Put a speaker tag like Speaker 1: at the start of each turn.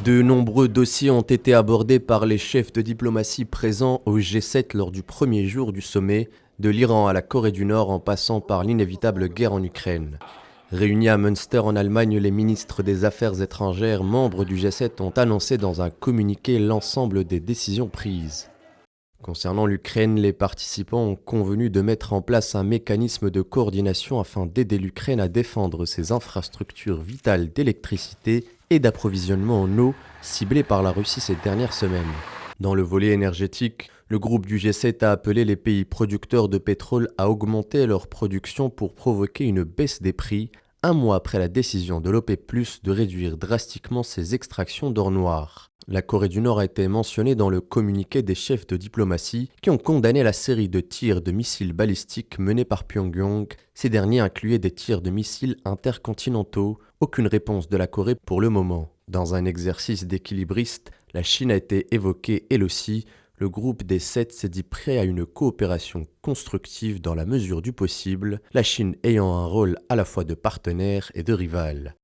Speaker 1: De nombreux dossiers ont été abordés par les chefs de diplomatie présents au G7 lors du premier jour du sommet, de l'Iran à la Corée du Nord en passant par l'inévitable guerre en Ukraine. Réunis à Münster en Allemagne, les ministres des Affaires étrangères, membres du G7, ont annoncé dans un communiqué l'ensemble des décisions prises. Concernant l'Ukraine, les participants ont convenu de mettre en place un mécanisme de coordination afin d'aider l'Ukraine à défendre ses infrastructures vitales d'électricité et d'approvisionnement en eau ciblées par la Russie ces dernières semaines. Dans le volet énergétique, le groupe du G7 a appelé les pays producteurs de pétrole à augmenter leur production pour provoquer une baisse des prix, un mois après la décision de l'OPEP+, de réduire drastiquement ses extractions d'or noir. La Corée du Nord a été mentionnée dans le communiqué des chefs de diplomatie qui ont condamné la série de tirs de missiles balistiques menés par Pyongyang. Ces derniers incluaient des tirs de missiles intercontinentaux. Aucune réponse de la Corée pour le moment. Dans un exercice d'équilibriste, la Chine a été évoquée elle aussi. Le groupe des 7 s'est dit prêt à une coopération constructive dans la mesure du possible, la Chine ayant un rôle à la fois de partenaire et de rival.